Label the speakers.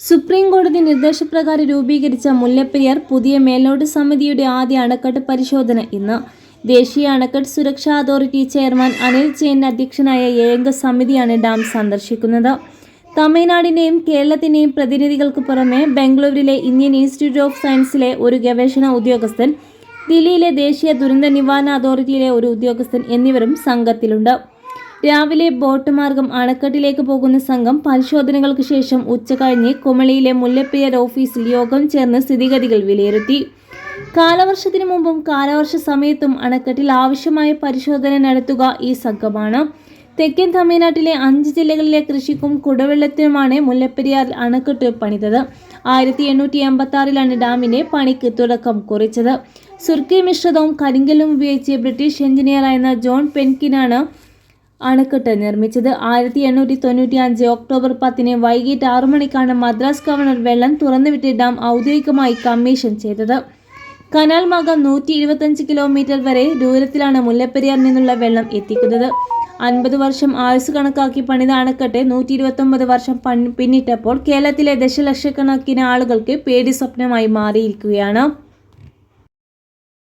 Speaker 1: Supreme കോടതി നിർദ്ദേശപ്രകാരം രൂപീകരിച്ച മുല്ലപ്പെരിയാർ പുതിയ മേൽനോട്ട സമിതിയുടെ ആദ്യ അണക്കെട്ട് പരിശോധന ഇന്ന്. ദേശീയ അണക്കെട്ട് സുരക്ഷാ അതോറിറ്റി ചെയർമാൻ അനിൽ ജെയിൻ അധ്യക്ഷനായ 7-അംഗ സമിതിയാണ് ഡാം സന്ദർശിക്കുന്നത്. തമിഴ്നാടിന്റെയും കേരളത്തിന്റെയും പ്രതിനിധികൾക്ക് പുറമെ ബംഗളൂരുവിലെ ഇന്ത്യൻ ഇൻസ്റ്റിറ്റ്യൂട്ട് ഓഫ് സയൻസിലെ ഒരു ഗവേഷണ ഉദ്യോഗസ്ഥൻ, ദില്ലിയിലെ ദേശീയ ദുരന്ത നിവാരണ അതോറിറ്റിയിലെ ഒരു ഉദ്യോഗസ്ഥൻ എന്നിവരും സംഘത്തിലുണ്ട്. രാവിലെ ബോട്ട് മാർഗം അണക്കെട്ടിലേക്ക് പോകുന്ന സംഘം പരിശോധനകൾക്ക് ശേഷം ഉച്ചകഴിഞ്ഞ് കുമളിയിലെ മുല്ലപ്പെരിയാർ ഓഫീസിൽ യോഗം ചേർന്ന് സ്ഥിതിഗതികൾ വിലയിരുത്തി. കാലവർഷത്തിനു മുമ്പും കാലവർഷ സമയത്തും അണക്കെട്ടിൽ ആവശ്യമായ പരിശോധന നടത്തുക ഈ സംഘമാണ്. തെക്കൻ തമിഴ്നാട്ടിലെ 5 ജില്ലകളിലെ കൃഷിക്കും കുടിവെള്ളത്തിനുമാണ് മുല്ലപ്പെരിയാർ അണക്കെട്ട് പണിതത്. 1886-ലാണ് ഡാമിന്റെ പണിക്ക് തുടക്കം കുറിച്ചത്. സുർക്കി മിശ്രിതവും കരിങ്കല്ലും ഉപയോഗിച്ച് ബ്രിട്ടീഷ് എഞ്ചിനീയറായിരുന്ന ജോൺ പെൻകിനാണ് അണക്കെട്ട് നിർമ്മിച്ചത്. 1895 ഒക്ടോബർ 10 വൈകിട്ട് 6 മണിക്കാണ് മദ്രാസ് ഗവർണർ വെള്ളം തുറന്നുവിട്ട് ഡാം ഔദ്യോഗികമായി കമ്മീഷൻ ചെയ്തത്. കനാൽ മാർഗം 125 കിലോമീറ്റർ വരെ ദൂരത്തിലാണ് മുല്ലപ്പെരിയാറിൽ നിന്നുള്ള വെള്ളം എത്തിക്കുന്നത്. 50 വർഷം ആയുസ് കണക്കാക്കി പണിത അണക്കെട്ട് 129 വർഷം പിന്നിട്ടപ്പോൾ കേരളത്തിലെ ദശലക്ഷക്കണക്കിന് ആളുകൾക്ക് പേടി സ്വപ്നമായി മാറിയിരിക്കുകയാണ്.